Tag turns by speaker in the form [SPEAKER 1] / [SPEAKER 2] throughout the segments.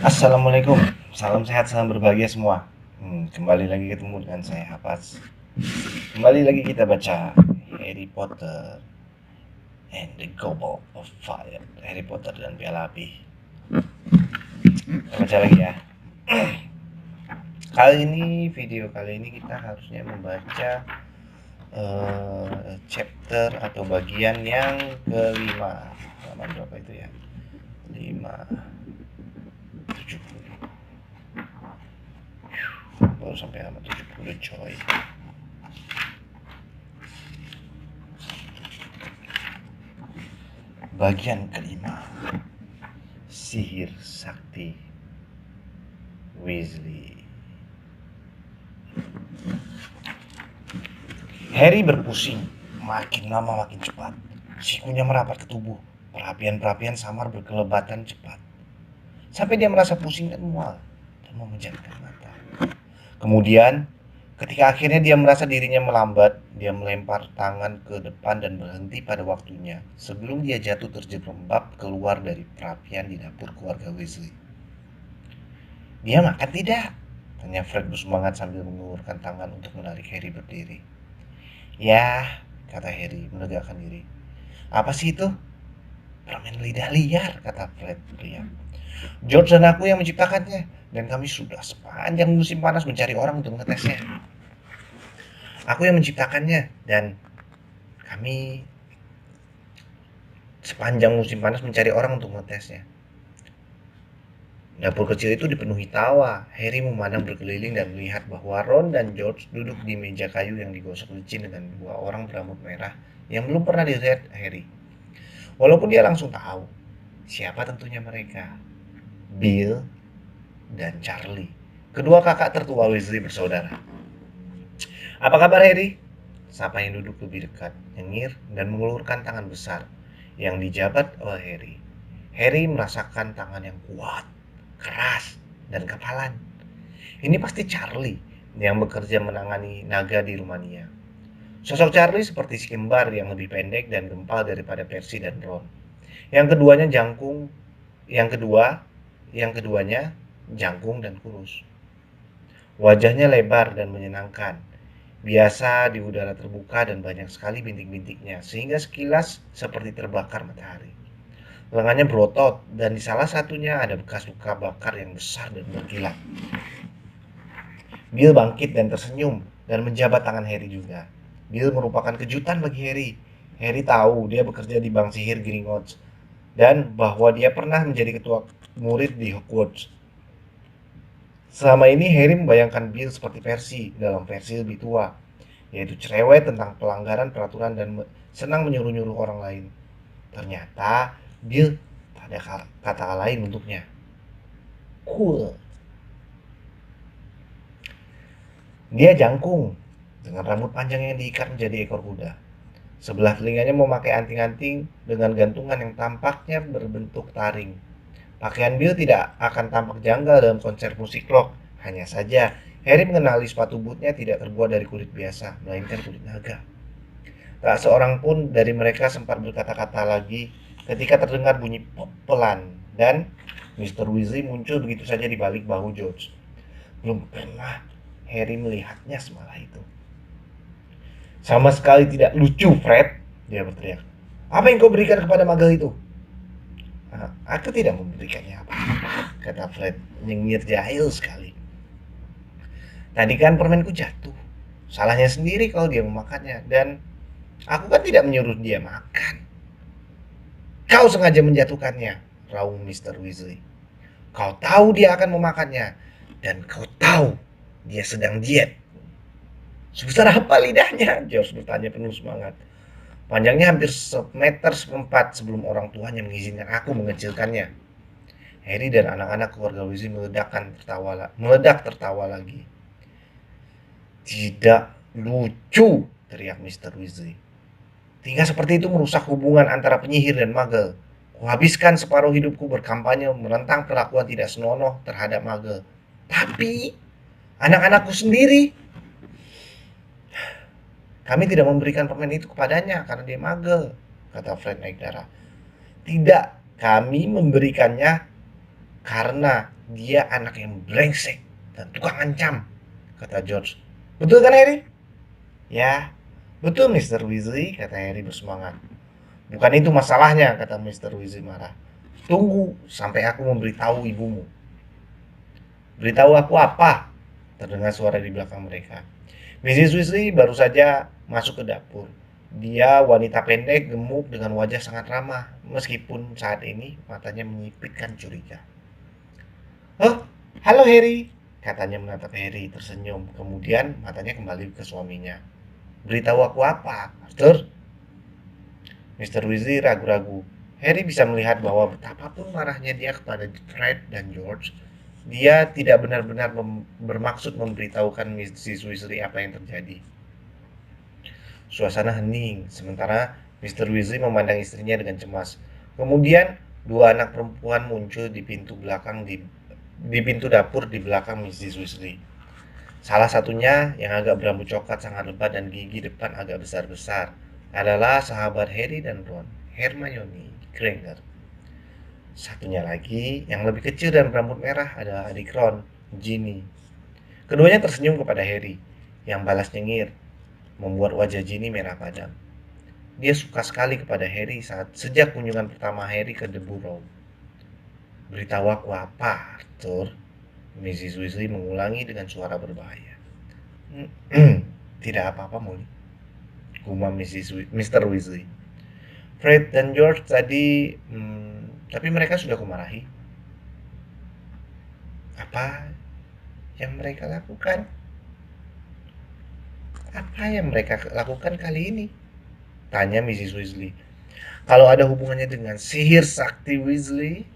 [SPEAKER 1] Assalamualaikum, salam sehat, salam berbahagia semua. Kembali lagi ketemu dengan saya Hapas. Kembali lagi kita baca Harry Potter and the Goblet of Fire. Harry Potter dan Piala Api. Kita baca lagi ya. Video kali ini kita harusnya membaca chapter atau bagian yang kelima. Halaman berapa itu ya? 5, 70. Baru sampai halaman 70 coy. Bagian kelima, sihir sakti Weasley. Harry berpusing, makin lama makin cepat. Sikunya merapat ke tubuh, perapian-perapian samar berkelebatan cepat. Sampai dia merasa pusing dan mual dan memejamkan mata. Kemudian, ketika akhirnya dia merasa dirinya melambat, dia melempar tangan ke depan dan berhenti pada waktunya sebelum dia jatuh terjerembab keluar dari perapian di dapur keluarga Weasley. Dia makan tidak? Tanya Fred bersemangat sambil mengulurkan tangan untuk menarik Harry berdiri. Ya, kata Harry menegakkan diri. Apa sih itu? Permen lidah liar, kata Fred beriak. George dan aku yang menciptakannya, dan kami sudah sepanjang musim panas mencari orang untuk mengetesnya. Aku yang menciptakannya, dan kami sepanjang musim panas mencari orang untuk mengetesnya. Dapur kecil itu dipenuhi tawa. Harry memandang berkeliling dan melihat bahwa Ron dan George duduk di meja kayu yang digosok licin dengan dua orang berambut merah yang belum pernah dilihat Harry. Walaupun dia langsung tahu siapa tentunya mereka. Bill dan Charlie, kedua kakak tertua Weasley bersaudara. Apa kabar Harry? Sapa yang duduk lebih dekat, nyengir dan mengulurkan tangan besar yang dijabat oleh Harry. Harry merasakan tangan yang kuat, keras, dan kepalan. Ini pasti Charlie yang bekerja menangani naga di Rumania. Sosok Charlie seperti si kembar yang lebih pendek dan gempal daripada Percy dan Ron. Yang keduanya jangkung, yang keduanya jangkung dan kurus. Wajahnya lebar dan menyenangkan, biasa di udara terbuka dan banyak sekali bintik-bintiknya, sehingga sekilas seperti terbakar matahari. Lengannya berotot dan di salah satunya ada bekas luka bakar yang besar dan berkilat. Bill bangkit dan tersenyum dan menjabat tangan Harry juga. Bill merupakan kejutan bagi Harry. Harry tahu dia bekerja di bank sihir Gringotts dan bahwa dia pernah menjadi ketua murid di Hogwarts. Selama ini Harry membayangkan Bill seperti Percy dalam versi lebih tua, yaitu cerewet tentang pelanggaran peraturan dan senang menyuruh-nyuruh orang lain. Ternyata Bill tak ada kata lain untuknya. Cool. Dia jangkung dengan rambut panjang yang diikat menjadi ekor kuda. Sebelah telinganya memakai anting-anting dengan gantungan yang tampaknya berbentuk taring. Pakaian Bill tidak akan tampak janggal dalam konser musik rock. Hanya saja, Harry mengenali sepatu bootnya tidak terbuat dari kulit biasa, melainkan kulit naga. Tak seorang pun dari mereka sempat berkata-kata lagi ketika terdengar bunyi pop pelan dan Mr. Weasley muncul begitu saja di balik bahu George. Belum pernah Harry melihatnya semalah itu. Sama sekali tidak lucu, Fred, dia berteriak. Apa yang kau berikan kepada Magel itu? Aku tidak memberikannya apa-apa, kata Fred, nyengir jahil sekali. Tadi kan permenku jatuh. Salahnya sendiri kalau dia memakannya, dan aku kan tidak menyuruh dia makan. Kau sengaja menjatuhkannya, raung Mr. Weasley. Kau tahu dia akan memakannya, dan kau tahu dia sedang diet. Sebesar apa lidahnya? George bertanya penuh semangat. Panjangnya hampir semeter seperempat sebelum orang tuanya mengizinkan aku mengecilkannya. Harry dan anak-anak keluarga Weasley meledak tertawa lagi. Tidak lucu, teriak Mr. Weasley. Tingkah seperti itu merusak hubungan antara penyihir dan Muggle. Kuhabiskan separuh hidupku berkampanye menentang perlakuan tidak senonoh terhadap Muggle. Tapi anak-anakku sendiri, kami tidak memberikan permen itu kepadanya karena dia Muggle, kata Fred naik darah. Tidak, kami memberikannya karena Dia anak yang brengsek dan tukang ancam, kata George. Betul kan, Harry? Ya, betul Mr. Weasley, kata Harry bersemangat. Bukan itu masalahnya, kata Mr. Weasley marah. Tunggu sampai aku memberitahu ibumu. Beritahu aku apa? Terdengar suara di belakang mereka. Mrs. Weasley baru saja masuk ke dapur. Dia wanita pendek, gemuk, dengan wajah sangat ramah, meskipun saat ini matanya menyipitkan curiga. Oh, halo Harry, katanya menatap Harry tersenyum. Kemudian matanya kembali ke suaminya. Beritahu aku apa, Arthur? Mr. Weasley ragu-ragu. Harry bisa melihat bahwa betapapun marahnya dia kepada Fred dan George, dia tidak benar-benar bermaksud memberitahukan Mrs. Weasley apa yang terjadi. Suasana hening, sementara Mr. Weasley memandang istrinya dengan cemas. Kemudian, dua anak perempuan muncul di pintu belakang di pintu dapur di belakang Mrs. Weasley. Salah satunya yang agak berambut coklat sangat lebat dan gigi depan agak besar-besar adalah sahabat Harry dan Ron, Hermione Granger. Satunya lagi yang lebih kecil dan berambut merah adalah adik Ron, Ginny. Keduanya tersenyum kepada Harry, yang balas nyengir, membuat wajah Ginny merah padam. Dia suka sekali kepada Harry sejak kunjungan pertama Harry ke The Burrow. Beritahu aku apa, Arthur? Mrs. Weasley mengulangi dengan suara berbahaya. Tidak apa-apa, Molly, gumam Mr. Weasley. Fred dan George tadi, tapi mereka sudah kumarahi. Apa yang mereka lakukan? Apa yang mereka lakukan kali ini? Tanya Mrs. Weasley. Kalau ada hubungannya dengan sihir sakti Weasley,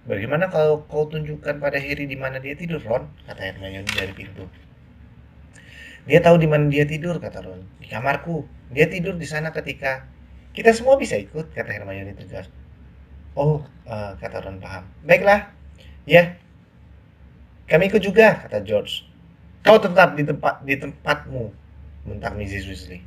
[SPEAKER 1] bagaimana kalau kau tunjukkan pada Harry di mana dia tidur, Ron? Kata Hermione dari pintu. Dia tahu di mana dia tidur, kata Ron. Di kamarku. Dia tidur di sana ketika kita semua bisa ikut, kata Hermione tegas. Oh, kata Ron paham. Baiklah, ya. Kami ikut juga, kata George. Kau tetap di tempatmu, bentak Mrs. Weasley.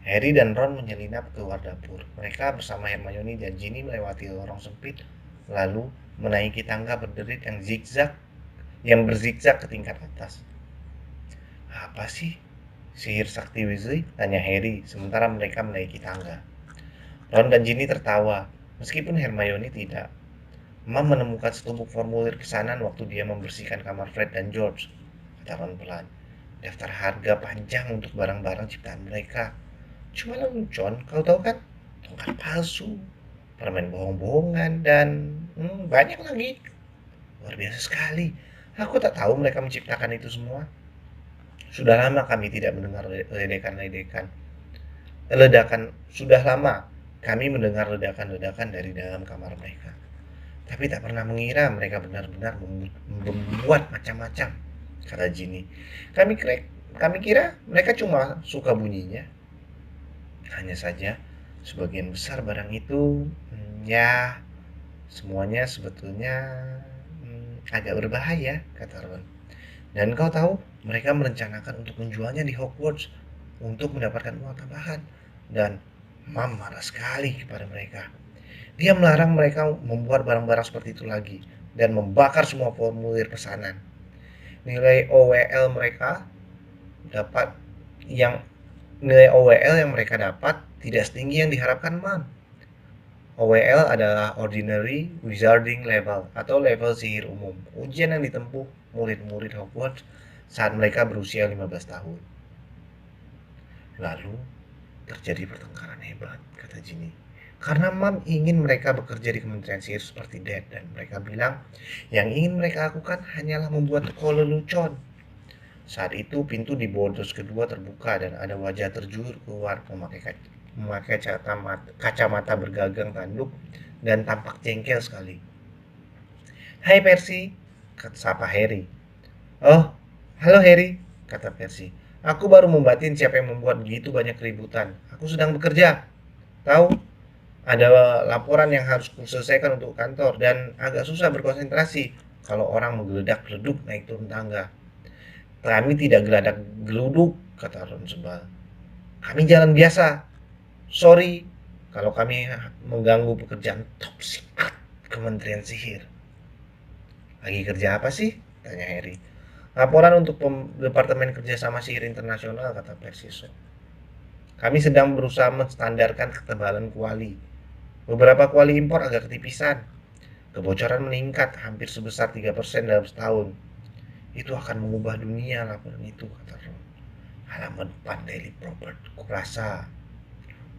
[SPEAKER 1] Harry dan Ron menyelinap keluar dapur. Mereka bersama Hermione dan Ginny melewati lorong sempit, lalu menaiki tangga berderit yang berzigzag ke tingkat atas. Apa sih sihir sakti Weasley? Tanya Harry sementara mereka menaiki tangga. Ron dan Ginny tertawa, meskipun Hermione tidak. Mom menemukan setumpuk formulir pesanan waktu dia membersihkan kamar Fred dan George, kata Ron pelan. Daftar harga panjang untuk barang-barang ciptaan mereka. Cuma lelucon, kau tahu kan? Tongkat palsu, permen bohong-bohongan, dan banyak lagi. Luar biasa sekali. Aku tak tahu mereka menciptakan itu semua. Sudah lama kami tidak mendengar Sudah lama kami mendengar ledakan-ledakan dari dalam kamar mereka. Tapi tak pernah mengira mereka benar-benar membuat macam-macam, kata Ginny. Kami kira mereka cuma suka bunyinya. Hanya saja, sebagian besar barang itu, ya, semuanya sebetulnya agak berbahaya, kata Ron. Dan kau tahu, mereka merencanakan untuk menjualnya di Hogwarts untuk mendapatkan uang tambahan. Dan Mam marah sekali kepada mereka. Dia melarang mereka membuat barang-barang seperti itu lagi dan membakar semua formulir pesanan. Nilai OWL yang mereka dapat tidak setinggi yang diharapkan Mam. OWL adalah Ordinary Wizarding Level atau level sihir umum, ujian yang ditempuh murid-murid Hogwarts saat mereka berusia 15 tahun. Lalu terjadi pertengkaran hebat, kata Ginny. Karena Mam ingin mereka bekerja di Kementerian Sihir seperti Dad, dan mereka bilang yang ingin mereka lakukan hanyalah membuat teko lelucon. Saat itu pintu di bordos kedua terbuka dan ada wajah terjun keluar memakai kacamata bergagang tanduk dan tampak jengkel sekali. Hai Percy, sapa Harry. Oh, halo Harry, kata Percy. Aku baru membatin siapa yang membuat begitu banyak keributan. Aku sedang bekerja. Tahu, ada laporan yang harus kuselesaikan untuk kantor dan agak susah berkonsentrasi kalau orang menggeledak-geleduk naik turun tangga. Kami tidak geladak geluduk, kata Ron sebal. Kami jalan biasa. Sorry kalau kami mengganggu pekerjaan top secret Kementerian Sihir. Lagi kerja apa sih? Tanya Harry. Laporan untuk Departemen Kerjasama Sihir Internasional, kata Percy. Kami sedang berusaha menstandarkan ketebalan kuali. Beberapa kuali impor agak ketipisan. Kebocoran meningkat hampir sebesar 3% dalam setahun. Itu akan mengubah dunia, laporan itu, kata Ron. Halaman depan Daily Propert. Kurasa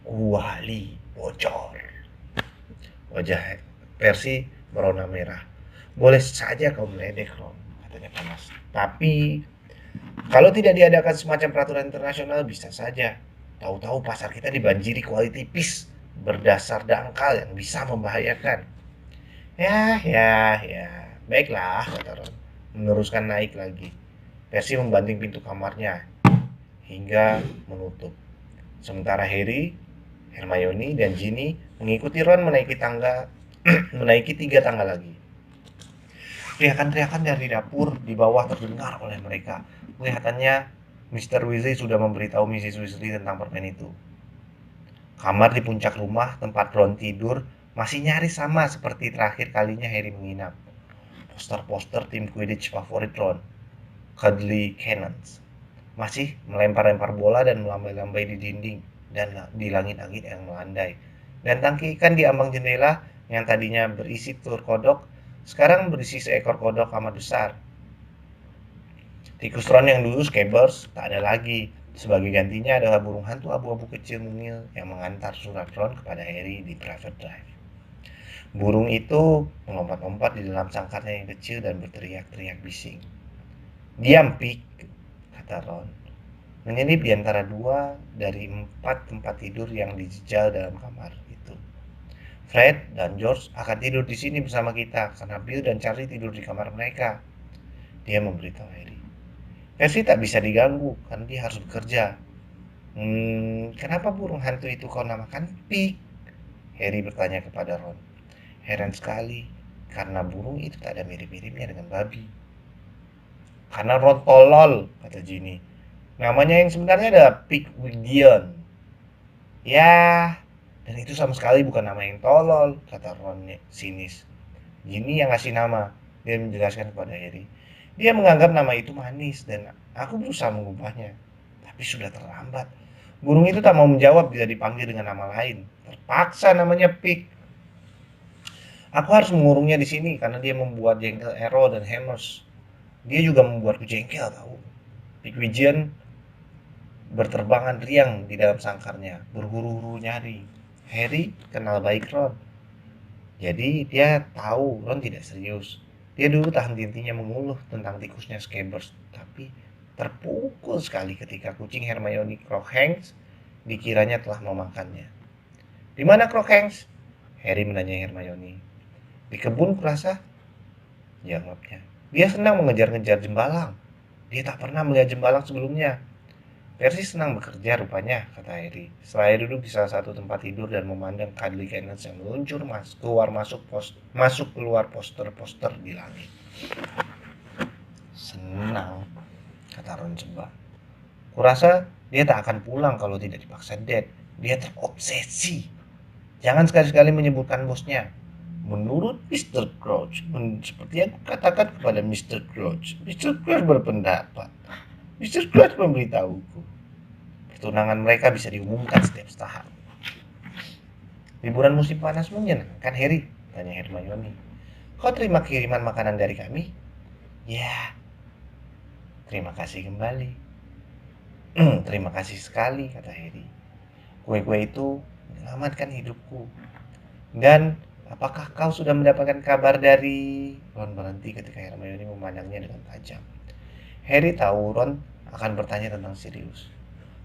[SPEAKER 1] kuali bocor. Wajah Percy berwarna merah. Boleh saja kau meledek, Ron, katanya panas. Tapi kalau tidak diadakan semacam peraturan internasional, bisa saja. Tahu-tahu pasar kita dibanjiri kuali tipis berdasar dangkal yang bisa membahayakan. Ya. Baiklah, kata Ron. Meneruskan naik lagi. Percy membanting pintu kamarnya hingga menutup. Sementara Harry, Hermione, dan Ginny mengikuti Ron menaiki tangga, menaiki 3 tangga lagi. Teriakan-teriakan dari dapur di bawah terdengar oleh mereka. Kelihatannya Mr. Weasley sudah memberitahu Mrs. Weasley tentang permen itu. Kamar di puncak rumah tempat Ron tidur masih nyaris sama seperti terakhir kalinya Harry menginap. Poster-poster tim Quidditch favorit Ron, Cuddly Cannons, masih melempar-lempar bola dan melambai-lambai di dinding dan di langit-langit yang melandai. Dan tangki ikan di ambang jendela yang tadinya berisi telur kodok sekarang berisi seekor kodok amat besar. Tikus Ron yang dulu Scabbers tak ada lagi. Sebagai gantinya adalah burung hantu abu-abu kecil mungil yang mengantar surat Ron kepada Harry di private drive. Burung itu melompat-lompat di dalam sangkarnya yang kecil dan berteriak-teriak bising. Diam, Pig, kata Ron, menyelip di antara 2 dari 4 tempat tidur yang dijejal dalam kamar itu. Fred dan George akan tidur di sini bersama kita, karena Bill dan Charlie tidur di kamar mereka. Dia memberitahu Harry. Percy tak bisa diganggu, karena dia harus bekerja. Kenapa burung hantu itu kau namakan Pig? Harry bertanya kepada Ron. Heran sekali, karena burung itu tak ada mirip-miripnya dengan babi. Karena Ron tolol, kata Ginny. Namanya yang sebenarnya adalah Pigwidgeon. Ya, dan itu sama sekali bukan nama yang tolol, kata Ron sinis. Ginny yang ngasih nama, dia menjelaskan kepada Harry. Dia menganggap nama itu manis dan aku berusaha mengubahnya. Tapi sudah terlambat. Burung itu tak mau menjawab bila dipanggil dengan nama lain. Terpaksa namanya Pig. Aku harus mengurungnya di sini karena dia membuat jengkel Arrow dan Hammers. Dia juga membuatku jengkel, tahu. Pigwidgeon berterbangan riang di dalam sangkarnya, berhuru-huru nyari. Harry kenal baik Ron. Jadi dia tahu Ron tidak serius. Dia dulu tak henti-hentinya mengeluh tentang tikusnya Scabbers, tapi terpukul sekali ketika kucing Hermione Crookshanks dikiranya telah memakannya. Di mana Crookshanks? Harry menanya Hermione. Di kebun kurasa, jawabnya. Dia senang mengejar-ngejar jembalang. Dia tak pernah melihat jembalang sebelumnya. Percy senang bekerja rupanya, kata Harry. Setelah duduk di salah satu tempat tidur dan memandang Cuddly Cannons yang meluncur masuk keluar poster-poster di langit. Senang, kata Ron coba. Kurasa dia tak akan pulang kalau tidak dipaksa Dad. Dia terobsesi. Jangan sekali-sekali menyebutkan bosnya. Menurut Mr. Crouch, seperti yang katakan kepada Mr. Crouch, Mr. Crouch berpendapat. Mr. Crouch memberitahuku. Pertunangan mereka bisa diumumkan setiap setahun. Liburan musim panas menyenangkan, Harry? Tanya Hermione. Kau terima kiriman makanan dari kami? Ya, terima kasih kembali. Terima kasih sekali, kata Harry. Kue-kue itu menyelamatkan hidupku. Dan apakah kau sudah mendapatkan kabar dari... Ron berhenti ketika Hermione memandangnya dengan tajam. Harry tahu Ron akan bertanya tentang Sirius.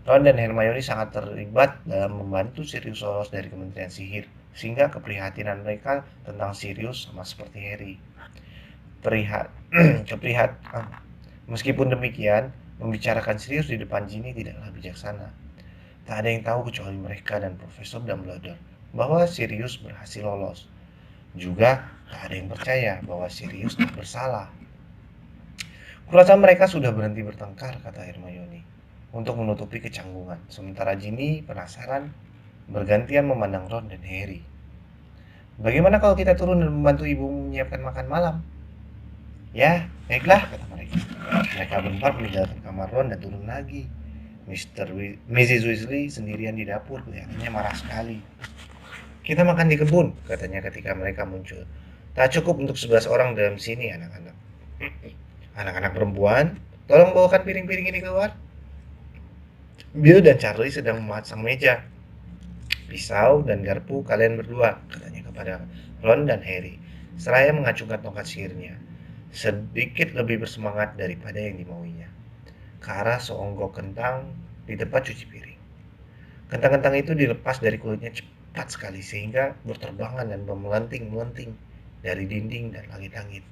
[SPEAKER 1] Ron dan Hermione sangat terlibat dalam membantu Sirius lolos dari Kementerian Sihir, sehingga keprihatinan mereka tentang Sirius sama seperti Harry. Meskipun demikian, membicarakan Sirius di depan Ginny tidaklah bijaksana. Tak ada yang tahu kecuali mereka dan Profesor Dumbledore bahwa Sirius berhasil lolos. Juga tak ada yang percaya bahwa Sirius tak bersalah. Kurasa mereka sudah berhenti bertengkar, kata Hermione, untuk menutupi kecanggungan. Sementara Ginny penasaran bergantian memandang Ron dan Harry. Bagaimana kalau kita turun dan membantu ibu menyiapkan makan malam? Ya, baiklah, kata mereka. Mereka berempat meninggalkan kamar Ron dan turun lagi. Mrs. Weasley sendirian di dapur, kelihatannya marah sekali. Kita makan di kebun, katanya ketika mereka muncul. Tak cukup untuk 11 orang dalam sini, anak-anak. Anak-anak perempuan, tolong bawakan piring-piring ini keluar. Bill dan Charlie sedang memasang meja. Pisau dan garpu kalian berdua, katanya kepada Ron dan Harry. Seraya mengacungkan tongkat sihirnya. Sedikit lebih bersemangat daripada yang dimauinya. Ke arah seonggok kentang di tempat cuci piring. Kentang-kentang itu dilepas dari kulitnya cepat sekali sehingga berterbangan dan memelanting-melenting dari dinding dan langit-langit.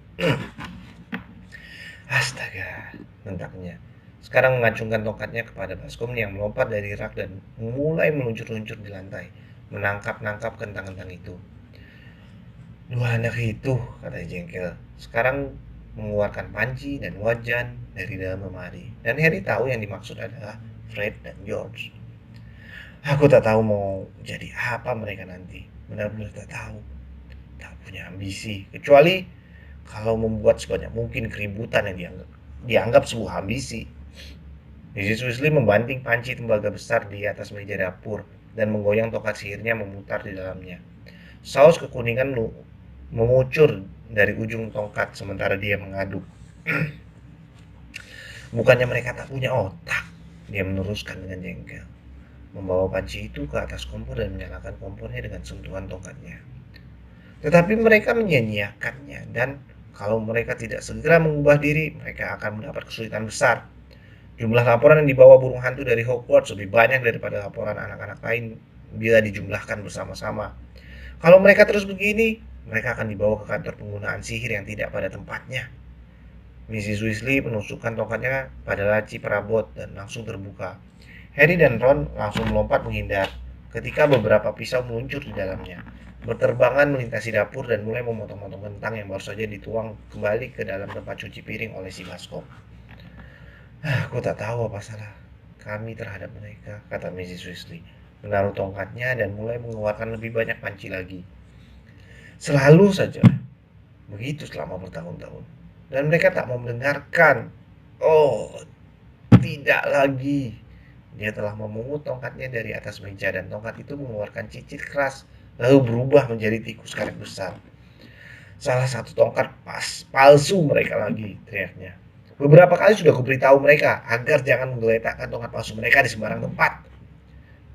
[SPEAKER 1] Astaga, bentaknya. Sekarang mengacungkan tongkatnya kepada Baskom yang melompat dari rak dan mulai meluncur-luncur di lantai, menangkap-nangkap kentang-kentang itu. Dua anak itu, kata jengkel. Sekarang mengeluarkan panci dan wajan dari dalam lemari. Dan Harry tahu yang dimaksud adalah Fred dan George. Aku tak tahu mau jadi apa mereka nanti. Benar-benar tak tahu. Tak punya ambisi. Kecuali kalau membuat sebanyak mungkin keributan yang dianggap sebuah ambisi. Mrs. Weasley membanting panci tembaga besar di atas meja dapur dan menggoyang tongkat sihirnya memutar di dalamnya. Saus kekuningan mengucur dari ujung tongkat sementara dia mengaduk. Bukannya mereka tak punya otak, dia meneruskan dengan jengkel. Membawa panci itu ke atas kompor dan menyalakan kompornya dengan sentuhan tongkatnya. Tetapi mereka menyia-nyiakannya dan kalau mereka tidak segera mengubah diri, mereka akan mendapat kesulitan besar. Jumlah laporan yang dibawa burung hantu dari Hogwarts lebih banyak daripada laporan anak-anak lain bila dijumlahkan bersama-sama. Kalau mereka terus begini, mereka akan dibawa ke kantor penggunaan sihir yang tidak pada tempatnya. Mrs. Weasley menusukkan tongkatnya pada laci perabot dan langsung terbuka. Harry dan Ron langsung melompat menghindar ketika beberapa pisau meluncur di dalamnya, berterbangan melintasi dapur dan mulai memotong-motong kentang yang baru saja dituang kembali ke dalam tempat cuci piring oleh si Baskom. Aku tak tahu apa salah kami terhadap mereka, kata Mrs. Weasley, menaruh tongkatnya dan mulai mengeluarkan lebih banyak panci lagi. Selalu saja begitu selama bertahun-tahun. Dan mereka tak mau mendengarkan. Oh, tidak lagi. Dia telah memungut tongkatnya dari atas meja dan tongkat itu mengeluarkan cicit keras lalu berubah menjadi tikus karet besar. Salah satu tongkat palsu mereka lagi, teriaknya. Beberapa kali sudah kuberitahu mereka agar jangan menggeletakkan tongkat palsu mereka di sembarang tempat.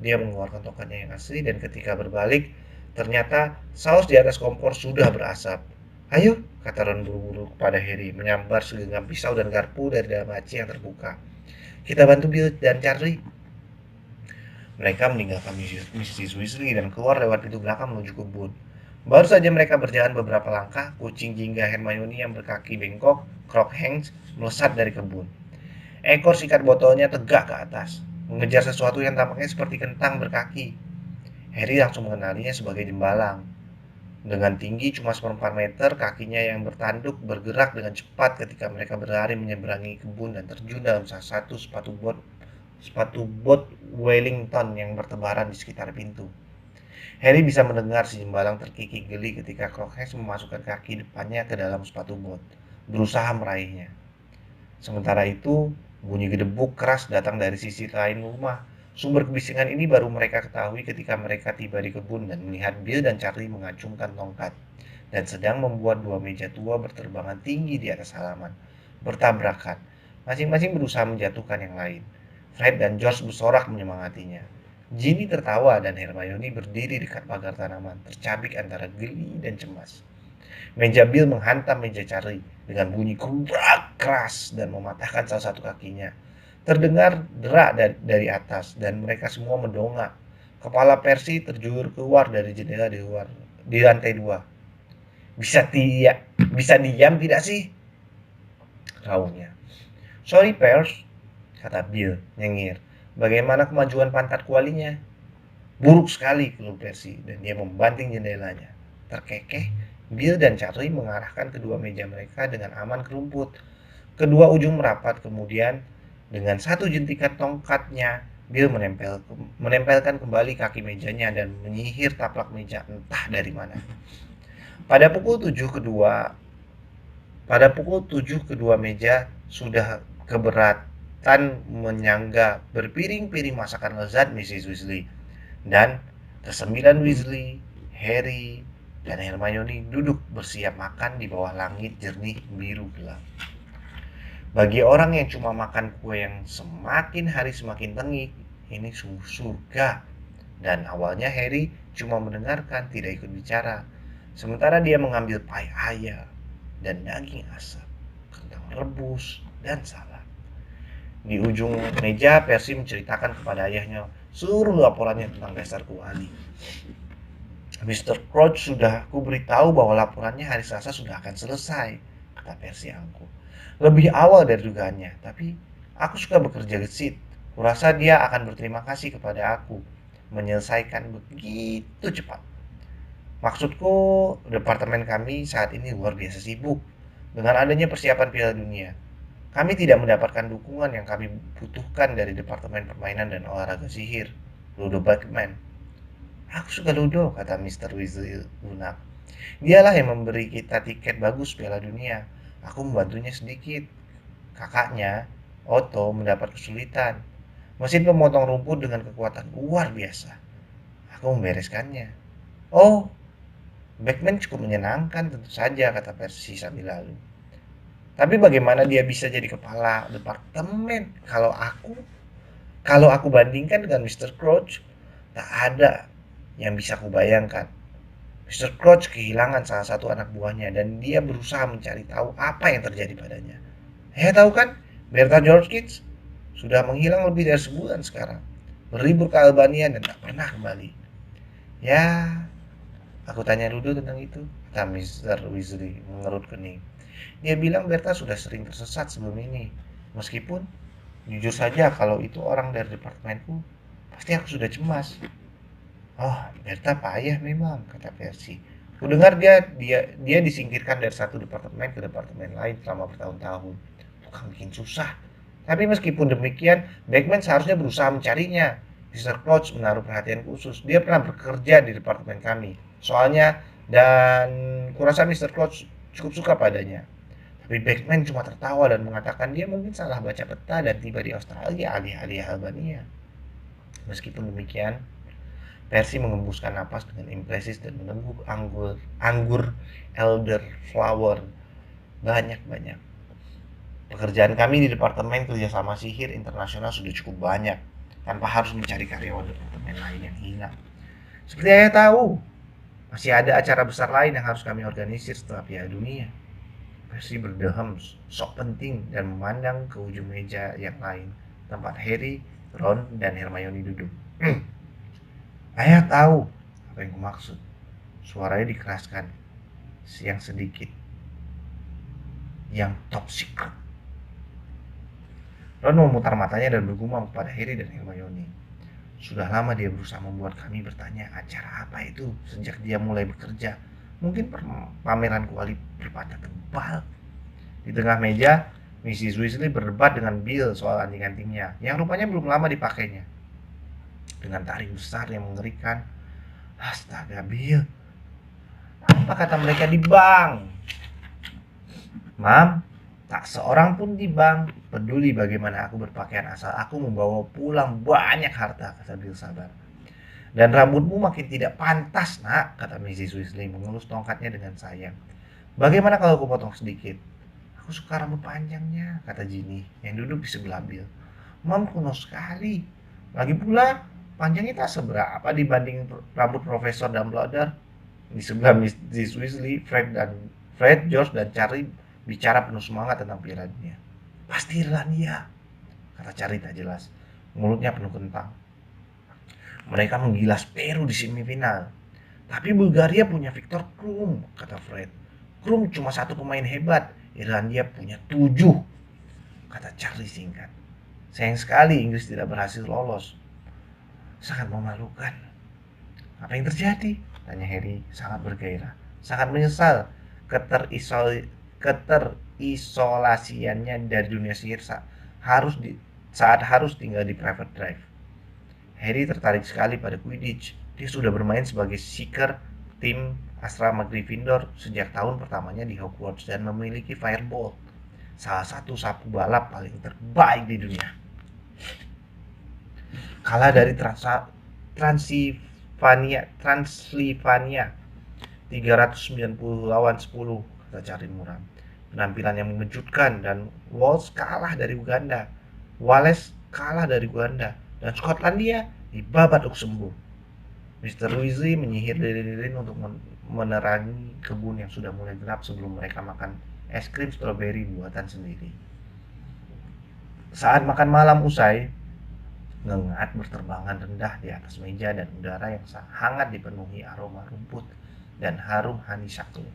[SPEAKER 1] Dia mengeluarkan tongkatnya yang asli dan ketika berbalik, ternyata saus di atas kompor sudah berasap. Ayo, kata Ron buru-buru kepada Harry, menyambar segenggam pisau dan garpu dari dalam laci yang terbuka. Kita bantu Bill dan Charlie. Mereka meninggalkan Mrs. Weasley dan keluar lewat pintu belakang menuju kebun. Baru saja mereka berjalan beberapa langkah, kucing jingga Hermione yang berkaki bengkok, Crookshanks, melesat dari kebun. Ekor sikat botolnya tegak ke atas, mengejar sesuatu yang tampaknya seperti kentang berkaki. Harry langsung mengenalinya sebagai Jembalang. Dengan tinggi cuma 1/4 meter, kakinya yang bertanduk bergerak dengan cepat ketika mereka berlari menyeberangi kebun dan terjun dalam salah satu sepatu bot Wellington yang bertebaran di sekitar pintu. Harry bisa mendengar si Jembalang terkikik geli ketika Crookshanks memasukkan kaki depannya ke dalam sepatu bot, berusaha meraihnya. Sementara itu, bunyi gedebuk keras datang dari sisi lain rumah. Sumber kebisingan ini baru mereka ketahui ketika mereka tiba di kebun dan melihat Bill dan Charlie mengacungkan tongkat dan sedang membuat dua meja tua berterbangan tinggi di atas halaman, bertabrakan, masing-masing berusaha menjatuhkan yang lain. Fred dan George bersorak menyemangatinya. Ginny tertawa dan Hermione berdiri dekat pagar tanaman, tercabik antara geli dan cemas. Meja Bill menghantam meja Charlie dengan bunyi kubrak keras dan mematahkan salah satu kakinya. Terdengar derak dari atas dan mereka semua mendongak. Kepala Percy terjulur keluar dari jendela di lantai 2. Bisa diam tidak sih? Raungnya. Sorry Percy, kata Bill nyengir. Bagaimana kemajuan pantat kualinya? Buruk sekali, keluh Percy, dan dia membanting jendelanya. Terkekeh, Bill dan Charlie mengarahkan kedua meja mereka dengan aman ke rumput. Kedua ujung merapat, kemudian dengan satu jentikan tongkatnya, Bill menempelkan kembali kaki mejanya dan menyihir taplak meja entah dari mana. Pada pukul 7 kedua Pada pukul 7 kedua meja sudah keberatan menyangga berpiring-piring masakan lezat Mrs. Weasley. Dan kesembilan Weasley, Harry, dan Hermione duduk bersiap makan di bawah langit jernih biru gelap. Bagi orang yang cuma makan kue yang semakin hari semakin tengik, ini sungguh surga. Dan awalnya Harry cuma mendengarkan, tidak ikut bicara. Sementara dia mengambil pie ayam dan daging asap, kentang rebus, dan salad. Di ujung meja, Percy menceritakan kepada ayahnya seluruh laporannya tentang dasar kuali. Mr. Crouch sudah kuberitahu bahwa laporannya hari Selasa sudah akan selesai, kata Percy angkuh. Lebih awal dari dugaannya, tapi aku suka bekerja gesit. Kurasa dia akan berterima kasih kepada aku menyelesaikan begitu cepat. Maksudku, departemen kami saat ini luar biasa sibuk dengan adanya persiapan Piala Dunia. Kami tidak mendapatkan dukungan yang kami butuhkan dari Departemen Permainan dan Olahraga Sihir, Ludo Bagman. Aku suka Ludo, kata Mr. Weasley lunak. Dialah yang memberi kita tiket bagus Piala Dunia. Aku membantunya sedikit. Kakaknya, Otto, mendapat kesulitan. Mesin pemotong rumput dengan kekuatan luar biasa. Aku membereskannya. Oh, Bagman cukup menyenangkan tentu saja, kata Percy sambil lalu. Tapi bagaimana dia bisa jadi kepala departemen? Kalau aku bandingkan dengan Mr. Crouch, tak ada yang bisa kubayangkan. Mr. Crouch kehilangan salah satu anak buahnya dan dia berusaha mencari tahu apa yang terjadi padanya. Tahu kan, Bertha Jorkins sudah menghilang lebih dari sebulan sekarang. Berlibur ke Albania dan tak pernah kembali. Ya, aku tanya Ludo tentang itu, kata Mr. Weasley mengerut kening. Dia bilang Bertha sudah sering tersesat sebelum ini. Meskipun, jujur saja kalau itu orang dari departemenku, pasti aku sudah cemas. Oh, Bertha payah memang, kata Percy. Kudengar dia disingkirkan dari satu departemen ke departemen lain selama bertahun-tahun. Tukang bikin susah. Tapi meskipun demikian, Bagman seharusnya berusaha mencarinya. Mr. Crouch menaruh perhatian khusus. Dia pernah bekerja di departemen kami. Soalnya, dan kurasa Mr. Crouch cukup suka padanya. Tapi Bagman cuma tertawa dan mengatakan dia mungkin salah baca peta dan tiba di Australia alih-alih Albania. Meskipun demikian, Percy mengembuskan napas dengan impresis dan meneguk anggur elderflower banyak-banyak. Pekerjaan kami di Departemen Kerjasama Sihir Internasional sudah cukup banyak, tanpa harus mencari karyawan departemen lain yang hilang. Seperti ayah tahu, masih ada acara besar lain yang harus kami organisir setelah Piala Dunia. Percy berdehem sok penting dan memandang ke ujung meja yang lain, tempat Harry, Ron, dan Hermione duduk. Ayah tahu apa yang kumaksud. Suaranya dikeraskan, yang sedikit, yang top secret. Ron memutar matanya dan bergumam kepada Harry dan Hermione. Sudah lama dia berusaha membuat kami bertanya acara apa itu sejak dia mulai bekerja. Mungkin pameran kuali berpata tebal. Di tengah meja, Mrs. Weasley berdebat dengan Bill soal anting-antingnya, yang rupanya belum lama dipakainya. Dengan taring besar yang mengerikan, astaga Bill, apa kata mereka di bank? Mam, tak seorang pun di bank peduli bagaimana aku berpakaian asal aku membawa pulang banyak harta, kata Bill sabar. Dan rambutmu makin tidak pantas, nak, kata Mrs. Weasley mengelus tongkatnya dengan sayang. Bagaimana kalau aku potong sedikit? Aku suka rambut panjangnya, kata Ginny yang duduk di sebelah Bill. Mam kuno sekali. Lagi pula, panjangnya tak seberapa dibanding rambut Profesor Dumbledore. Di sebelah Mrs. Weasley, Fred, George, dan Charlie bicara penuh semangat tentang Piala Dunia. Pasti Irlandia, kata Charlie tak jelas. Mulutnya penuh kentang. Mereka menggilas Peru di semifinal. Tapi Bulgaria punya Victor Krum, kata Fred. Krum cuma satu pemain hebat. Irlandia punya 7, kata Charlie singkat. Sayang sekali Inggris tidak berhasil lolos. Sangat memalukan. Apa yang terjadi? Tanya Harry sangat bergairah. Sangat menyesal keterisolasiannya dari dunia sihir saat harus tinggal di private drive. Harry tertarik sekali pada Quidditch. Dia sudah bermain sebagai seeker tim asrama Gryffindor sejak tahun pertamanya di Hogwarts dan memiliki Firebolt, salah satu sapu balap paling terbaik di dunia. Kalah dari Transylvania 390 lawan 10, kata Karin Muram. Penampilan yang mengejutkan, dan Wales kalah dari Uganda, dan Skotlandia dibabat Luxembourg. Mr. Weasley menyihir lilin-lilin untuk menerangi kebun yang sudah mulai gelap sebelum mereka makan es krim stroberi buatan sendiri. Saat makan malam usai, ngengat berterbangan rendah di atas meja dan udara yang hangat dipenuhi aroma rumput dan harum honeysuckle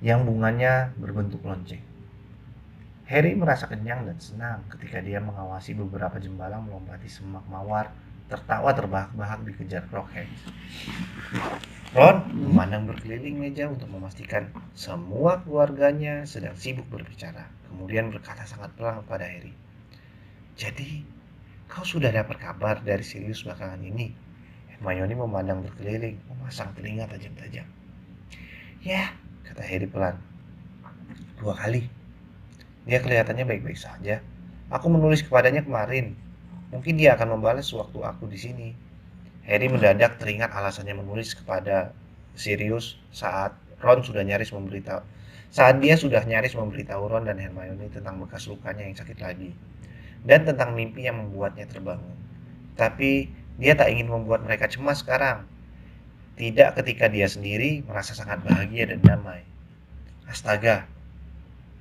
[SPEAKER 1] yang bunganya berbentuk lonceng. Harry merasa kenyang dan senang ketika dia mengawasi beberapa jembalang melompati semak mawar, tertawa terbahak-bahak dikejar Crookshanks. Ron memandang berkeliling meja untuk memastikan semua keluarganya sedang sibuk berbicara, kemudian berkata sangat pelan kepada Harry, "Jadi, kau sudah dapat kabar dari Sirius belakangan ini?" Hermione memandang berkeliling, memasang telinga tajam-tajam. "Ya," kata Harry pelan. "2 kali. Dia kelihatannya baik-baik saja. Aku menulis kepadanya kemarin. Mungkin dia akan membalas waktu aku di sini." Harry mendadak teringat alasannya menulis kepada Sirius saat dia sudah nyaris memberitahu Ron dan Hermione tentang bekas lukanya yang sakit lagi, dan tentang mimpi yang membuatnya terbangun. Tapi dia tak ingin membuat mereka cemas sekarang. Tidak ketika dia sendiri merasa sangat bahagia dan damai. "Astaga,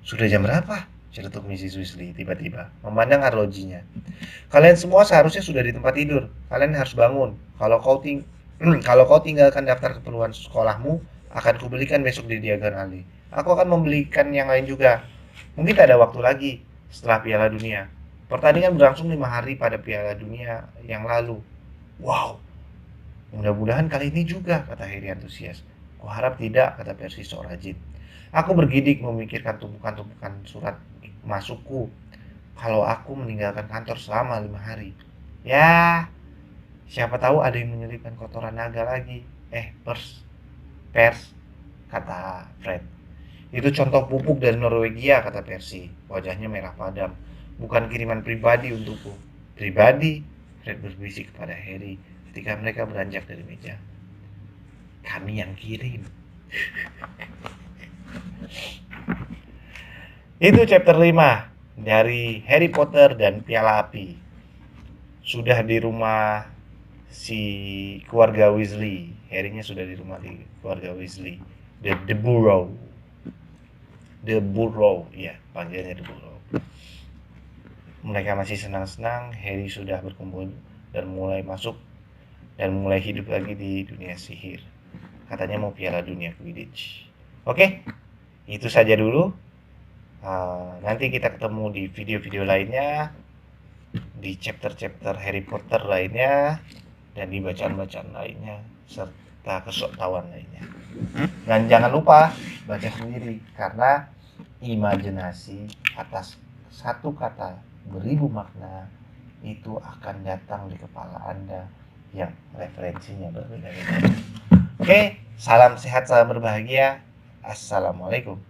[SPEAKER 1] sudah jam berapa?" celetuk Mrs. Weasley tiba-tiba, memandang arlojinya. "Kalian semua seharusnya sudah di tempat tidur. Kalian harus bangun. Kalau kau tinggalkan daftar keperluan sekolahmu, akan kubelikan besok di Diagon Alley. Aku akan membelikan yang lain juga. Mungkin tak ada waktu lagi setelah Piala Dunia. Pertandingan berlangsung 5 hari pada Piala Dunia yang lalu." "Wow, mudah-mudahan kali ini juga," kata Harry antusias. "Kuharap tidak," kata Percy sok rajin. "Aku bergidik memikirkan tumpukan-tumpukan surat masukku kalau aku meninggalkan kantor selama 5 hari. Ya, siapa tahu ada yang menyelipkan kotoran naga lagi." Pers," kata Fred. "Itu contoh pupuk dari Norwegia," kata Percy, wajahnya merah padam. "Bukan kiriman pribadi untukku." "Pribadi?" Fred berbisik kepada Harry ketika mereka beranjak dari meja. "Kami yang kirim." Itu chapter 5 dari Harry Potter dan Piala Api. Sudah di rumah si keluarga Weasley. Harry-nya sudah di rumah di keluarga Weasley. The Burrow. Ya, panggilannya The Burrow. Mereka masih senang-senang. Harry sudah berkumpul dan mulai hidup lagi di dunia sihir. Katanya mau Piala Dunia Quidditch. Oke, itu saja dulu. Nanti kita ketemu di video-video lainnya, di chapter-chapter Harry Potter lainnya, dan di bacaan-bacaan lainnya, serta kesoktahuan lainnya. Dan jangan lupa baca sendiri, karena imajinasi atas satu kata beribu makna itu akan datang di kepala Anda yang referensinya berbeda-beda. Oke, salam sehat, salam berbahagia. Assalamualaikum.